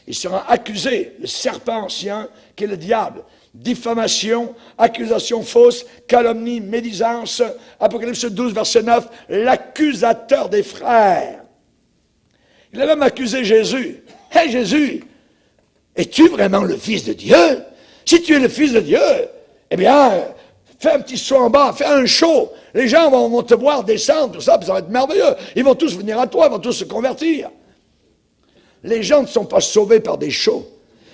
Il sera accusé, le serpent ancien, qui est le diable. Diffamation, accusation fausse, calomnie, médisance. Apocalypse 12, verset 9, l'accusateur des frères. Il a même accusé Jésus. « Hé Jésus, es-tu vraiment le Fils de Dieu? Si tu es le Fils de Dieu, eh bien, fais un petit saut en bas, fais un show. Les gens vont te voir descendre, tout ça, puis ça va être merveilleux. Ils vont tous venir à toi, ils vont tous se convertir. » Les gens ne sont pas sauvés par des shows.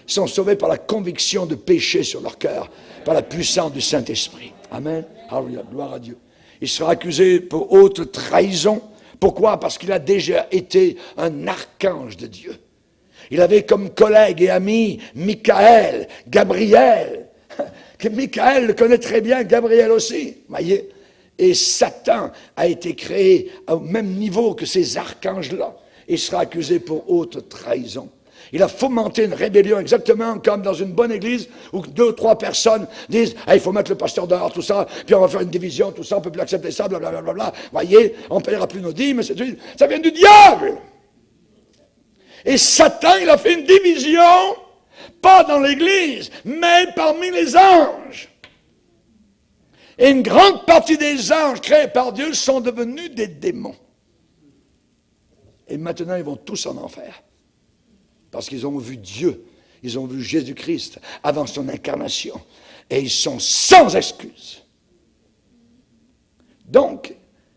Ils sont sauvés par la conviction de péché sur leur cœur, par la puissance du Saint-Esprit. Amen. Alléluia, gloire à Dieu. Il sera accusé pour haute trahison. Pourquoi? Parce qu'il a déjà été un archange de Dieu. Il avait comme collègue et ami Michael, Gabriel. Que Michael le connaît très bien, Gabriel aussi. Voyez? Et Satan a été créé au même niveau que ces archanges-là. Il sera accusé pour haute trahison. Il a fomenté une rébellion exactement comme dans une bonne église où 2 ou 3 personnes disent hey, « il faut mettre le pasteur dehors, tout ça, puis on va faire une division, tout ça, on ne peut plus accepter ça, blablabla. Voyez, on ne paiera plus nos dîmes, ça vient du diable. » Et Satan, il a fait une division, pas dans l'église, mais parmi les anges. Et une grande partie des anges créés par Dieu sont devenus des démons. Et maintenant, ils vont tous en enfer. Parce qu'ils ont vu Dieu, ils ont vu Jésus-Christ avant son incarnation. Et ils sont sans excuse. Donc,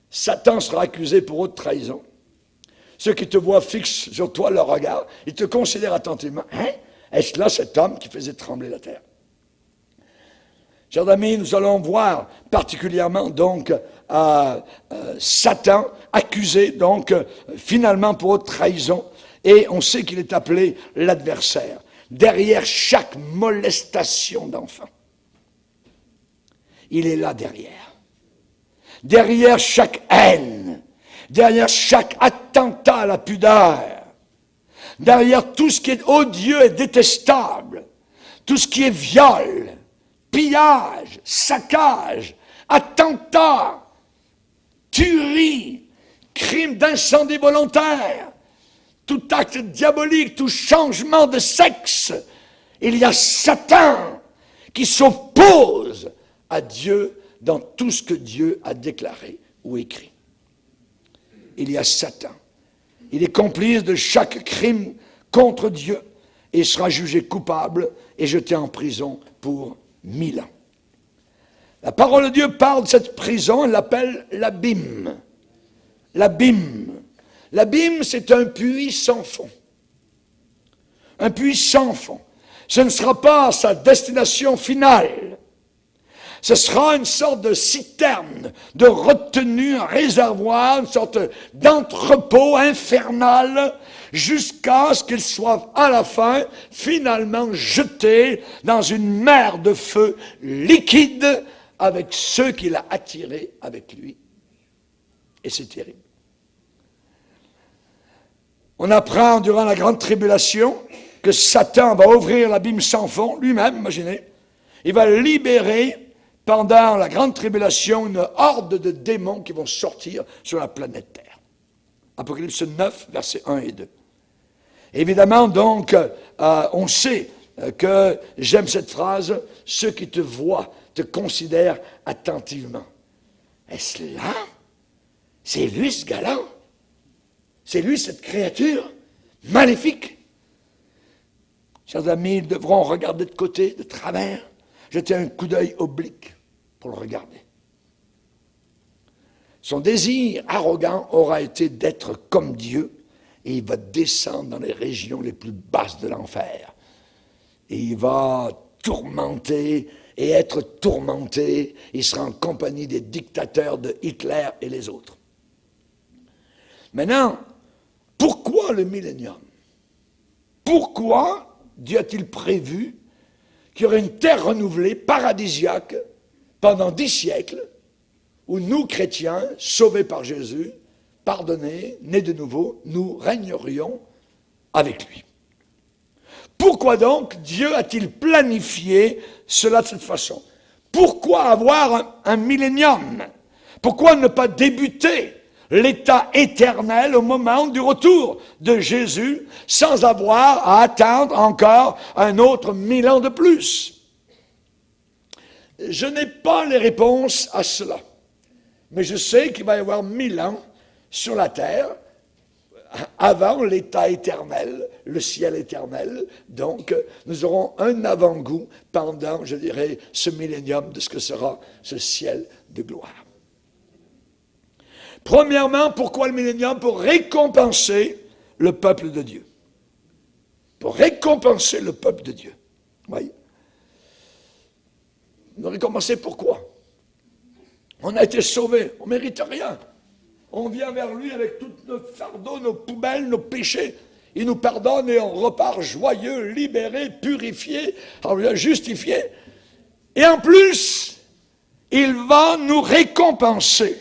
Satan sera accusé pour haute trahison. Ceux qui te voient fixent sur toi leur regard, ils te considèrent attentivement. Hein? Est-ce là cet homme qui faisait trembler la terre? Chers amis, nous allons voir particulièrement donc Satan accusé, donc, finalement pour haute trahison, et on sait qu'il est appelé l'adversaire. Derrière chaque molestation d'enfant, il est là derrière. Derrière chaque haine, derrière chaque attentat à la pudeur, derrière tout ce qui est odieux et détestable, tout ce qui est viol, pillage, saccage, attentat, tuerie, crime d'incendie volontaire, tout acte diabolique, tout changement de sexe, il y a Satan qui s'oppose à Dieu dans tout ce que Dieu a déclaré ou écrit. Il y a Satan. Il est complice de chaque crime contre Dieu et sera jugé coupable et jeté en prison pour 1000 ans. La parole de Dieu parle de cette prison, elle l'appelle l'abîme. L'abîme. L'abîme, c'est un puits sans fond. Un puits sans fond. Ce ne sera pas sa destination finale. Ce sera une sorte de citerne, de retenue, un réservoir, une sorte d'entrepôt infernal, jusqu'à ce qu'il soit à la fin finalement jeté dans une mer de feu liquide avec ceux qu'il a attirés avec lui. Et c'est terrible. On apprend durant la grande tribulation que Satan va ouvrir l'abîme sans fond, lui-même, imaginez. Il va libérer pendant la grande tribulation une horde de démons qui vont sortir sur la planète Terre. Apocalypse 9, versets 1 et 2. Évidemment, donc, on sait que, j'aime cette phrase, ceux qui te voient te considèrent attentivement. Est-ce là? C'est lui ce gars-là? C'est lui cette créature maléfique? Chers amis, ils devront regarder de côté, de travers, jeter un coup d'œil oblique pour le regarder. Son désir arrogant aura été d'être comme Dieu et il va descendre dans les régions les plus basses de l'enfer. Et il va tourmenter et être tourmenté. Il sera en compagnie des dictateurs de Hitler et les autres. Maintenant, pourquoi le millénium? Pourquoi Dieu a-t-il prévu qu'il y aurait une terre renouvelée, paradisiaque, pendant 10 siècles, où nous, chrétiens, sauvés par Jésus, pardonnés, nés de nouveau, nous régnerions avec lui? Pourquoi donc Dieu a-t-il planifié cela de cette façon? Pourquoi avoir un millénium? Pourquoi ne pas débuter l'état éternel au moment du retour de Jésus sans avoir à attendre encore un autre 1000 ans de plus? Je n'ai pas les réponses à cela, mais je sais qu'il va y avoir 1000 ans sur la terre avant l'état éternel, le ciel éternel. Donc, nous aurons un avant-goût pendant, je dirais, ce millénium de ce que sera ce ciel de gloire. Premièrement, pourquoi le millénium? Pour récompenser le peuple de Dieu. Pour récompenser le peuple de Dieu. Oui. Nous récompenser pourquoi? On a été sauvés, on ne mérite rien. On vient vers lui avec tous nos fardeaux, nos poubelles, nos péchés. Il nous pardonne et on repart joyeux, libéré, purifié, justifié. Et en plus, il va nous récompenser.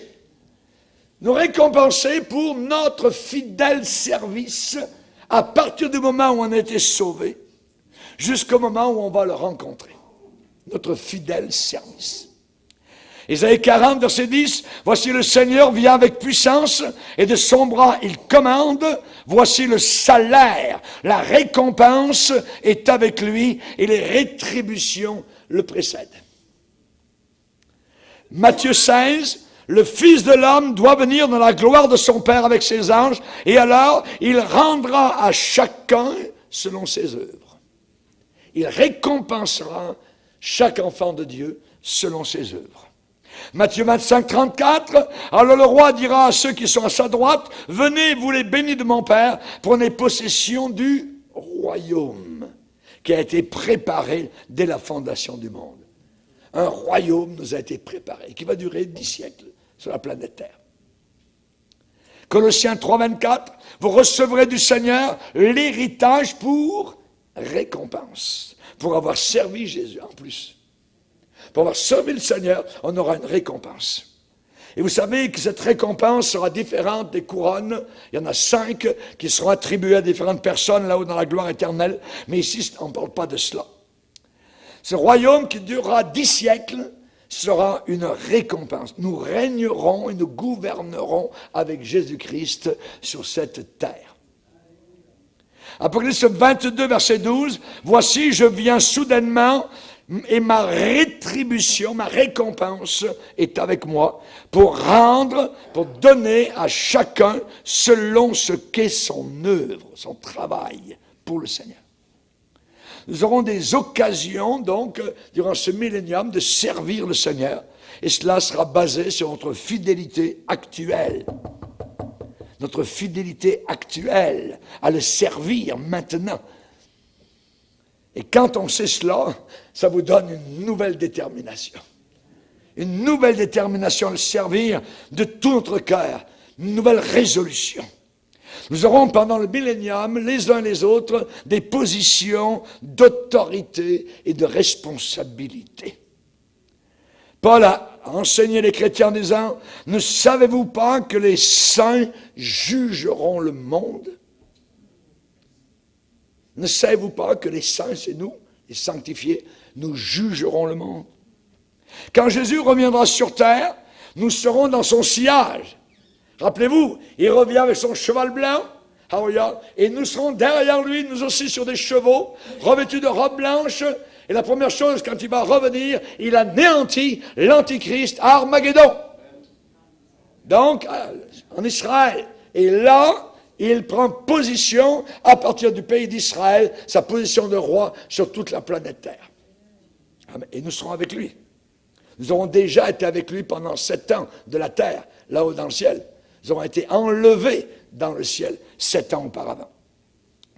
Nous récompenser pour notre fidèle service à partir du moment où on a été sauvé jusqu'au moment où on va le rencontrer. Notre fidèle service. Ésaïe 40, verset 10, « Voici le Seigneur vient avec puissance, et de son bras il commande. Voici le salaire, la récompense est avec lui, et les rétributions le précèdent. » Matthieu 16, « Le Fils de l'homme doit venir dans la gloire de son Père avec ses anges, et alors il rendra à chacun selon ses œuvres. » Il récompensera chaque enfant de Dieu selon ses œuvres. Matthieu 25, 34, « Alors le roi dira à ceux qui sont à sa droite, « Venez, vous les bénis de mon Père, prenez possession du royaume qui a été préparé dès la fondation du monde. » Un royaume nous a été préparé, qui va durer 10 siècles sur la planète Terre. Colossiens 3, 24, vous recevrez du Seigneur l'héritage pour récompense, pour avoir servi Jésus en plus. Pour avoir servi le Seigneur, on aura une récompense. Et vous savez que cette récompense sera différente des couronnes. Il y en a 5 qui seront attribuées à différentes personnes là-haut dans la gloire éternelle. Mais ici, on ne parle pas de cela. Ce royaume qui durera 10 siècles sera une récompense. Nous régnerons et nous gouvernerons avec Jésus-Christ sur cette terre. Apocalypse 22, verset 12. Voici, je viens soudainement et ma rétribution, ma récompense est avec moi pour rendre, pour donner à chacun selon ce qu'est son œuvre, son travail pour le Seigneur. Nous aurons des occasions, donc, durant ce millénium, de servir le Seigneur. Et cela sera basé sur notre fidélité actuelle. Notre fidélité actuelle à le servir maintenant. Et quand on sait cela, ça vous donne une nouvelle détermination. Une nouvelle détermination à le servir de tout notre cœur. Une nouvelle résolution. Nous aurons pendant le millénium, les uns les autres, des positions d'autorité et de responsabilité. Paul a enseigné les chrétiens en disant, « Ne savez-vous pas que les saints jugeront le monde ?» Ne savez-vous pas que les saints, c'est nous, les sanctifiés, nous jugerons le monde? Quand Jésus reviendra sur terre, nous serons dans son sillage. Rappelez-vous, il revient avec son cheval blanc, et nous serons derrière lui, nous aussi sur des chevaux, revêtus de robes blanches. Et la première chose, quand il va revenir, il anéantit l'Antichrist à Armageddon. Donc, en Israël. Et là, il prend position à partir du pays d'Israël, sa position de roi sur toute la planète Terre. Et nous serons avec lui. Nous aurons déjà été avec lui pendant 7 ans de la terre, là-haut dans le ciel. Nous aurons été enlevés dans le ciel 7 ans auparavant.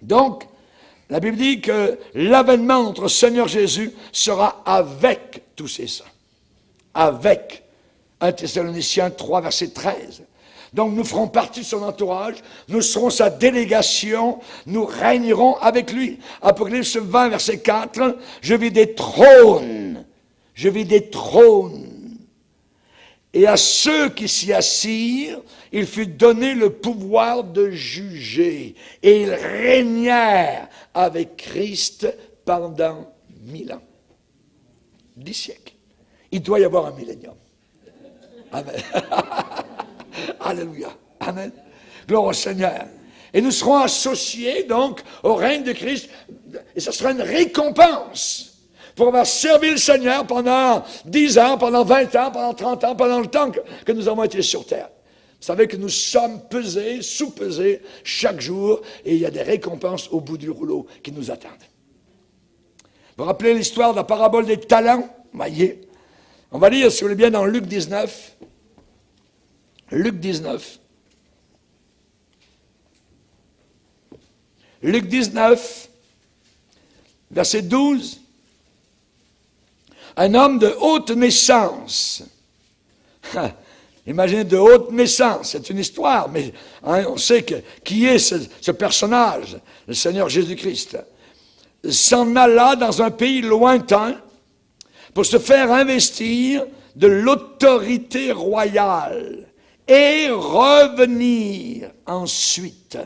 Donc, la Bible dit que l'avènement de notre Seigneur Jésus sera avec tous ses saints. Avec. 1 Thessaloniciens 3, verset 13. Donc nous ferons partie de son entourage, nous serons sa délégation, nous régnerons avec lui. Apocalypse 20, verset 4, je vis des trônes, et à ceux qui s'y assirent, il fut donné le pouvoir de juger, et ils régnèrent avec Christ pendant 1000 ans. 10 siècles. Il doit y avoir un millénium. Amen. Alléluia. Amen. Gloire au Seigneur. Et nous serons associés, donc, au règne de Christ. Et ce sera une récompense pour avoir servi le Seigneur pendant 10 ans, pendant 20 ans, pendant 30 ans, pendant le temps que nous avons été sur terre. Vous savez que nous sommes pesés, sous-pesés chaque jour, et il y a des récompenses au bout du rouleau qui nous attendent. Vous vous rappelez l'histoire de la parabole des talents? Voyez. On va lire, si vous voulez bien, dans Luc 19. Luc 19. Luc 19, verset 12. Un homme de haute naissance. Imaginez, de haute naissance, c'est une histoire, mais on sait qui est ce personnage, le Seigneur Jésus-Christ. S'en alla dans un pays lointain pour se faire investir de l'autorité royale et revenir ensuite.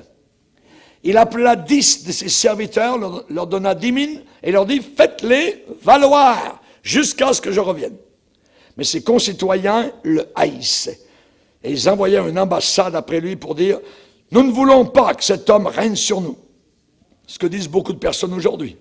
Il appela 10 de ses serviteurs, leur donna 10 000 et leur dit, faites-les valoir jusqu'à ce que je revienne. Mais ses concitoyens le haïssaient. Et ils envoyaient une ambassade après lui pour dire, nous ne voulons pas que cet homme règne sur nous. Ce que disent beaucoup de personnes aujourd'hui.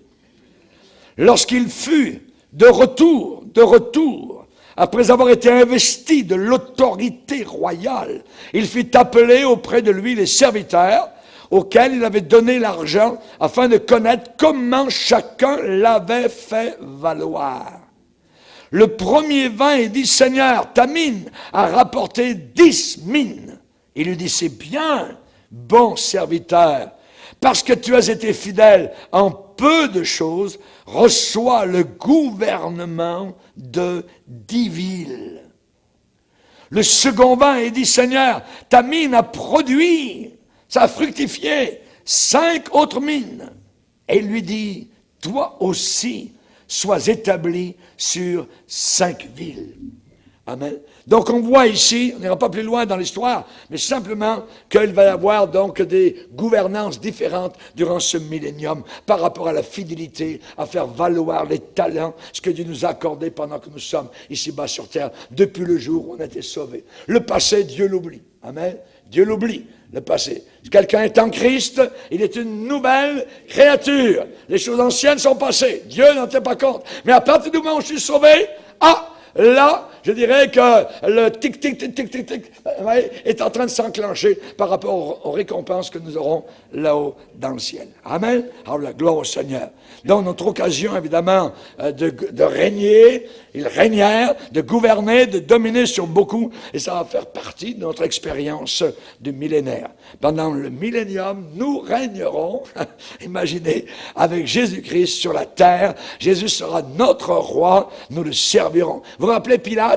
Lorsqu'il fut de retour, après avoir été investi de l'autorité royale, il fit appeler auprès de lui les serviteurs auxquels il avait donné l'argent afin de connaître comment chacun l'avait fait valoir. Le premier vint et dit, Seigneur, ta mine a rapporté 10 mines. Il lui dit, c'est bien, bon serviteur, parce que tu as été fidèle en peu de choses, reçois le gouvernement de 10 villes. Le second vint et dit, Seigneur, ta mine a produit, ça a fructifié 5 autres mines. Et il lui dit, toi aussi, sois établi sur 5 villes. Amen. Donc on voit ici, on n'ira pas plus loin dans l'histoire, mais simplement qu'il va y avoir donc des gouvernances différentes durant ce millénium par rapport à la fidélité, à faire valoir les talents, ce que Dieu nous a accordé pendant que nous sommes ici-bas sur terre, depuis le jour où on a été sauvés. Le passé, Dieu l'oublie. Amen. Dieu l'oublie, le passé. Si quelqu'un est en Christ, il est une nouvelle créature. Les choses anciennes sont passées. Dieu n'en tient pas compte. Mais à partir du moment où je suis sauvé, là, je dirais que le tic-tic-tic-tic-tic est en train de s'enclencher par rapport aux récompenses que nous aurons là-haut dans le ciel. Amen. Alors la gloire au Seigneur. Donc notre occasion, évidemment, de régner, ils régnèrent, de gouverner, de dominer sur beaucoup, et ça va faire partie de notre expérience du millénaire. Pendant le millénium, nous régnerons, imaginez, avec Jésus-Christ sur la terre. Jésus sera notre roi, nous le servirons. Vous vous rappelez Pilate?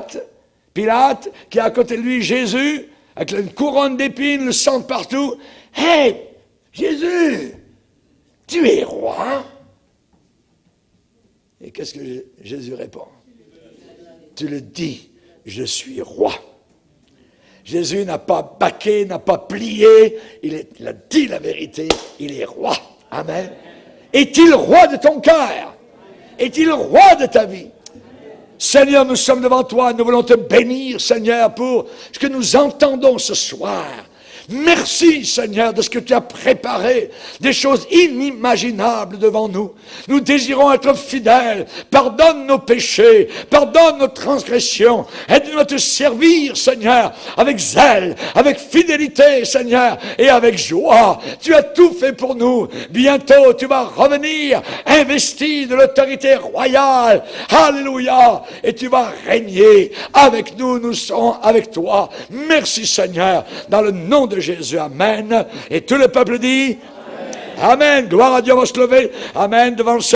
Pilate, qui a à côté de lui Jésus, avec une couronne d'épines, le sang de partout. « Hé, Jésus, tu es roi ?» Et qu'est-ce que Jésus répond? « Tu le dis, je suis roi. » Jésus n'a pas baqué, n'a pas plié, il a dit la vérité, il est roi. Amen. Est-il roi de ton cœur? Est-il roi de ta vie? Seigneur, nous sommes devant toi, nous voulons te bénir, Seigneur, pour ce que nous entendons ce soir. Merci, Seigneur, de ce que tu as préparé, des choses inimaginables devant nous. Nous désirons être fidèles. Pardonne nos péchés, pardonne nos transgressions. Aide-nous à te servir, Seigneur, avec zèle, avec fidélité, Seigneur, et avec joie. Tu as tout fait pour nous. Bientôt, tu vas revenir, investi de l'autorité royale. Alléluia. Et tu vas régner avec nous, nous serons avec toi. Merci, Seigneur, dans le nom de Jésus, amen. Et tout le peuple dit, amen. Gloire à Dieu, on va se lever, amen, devant le Seigneur.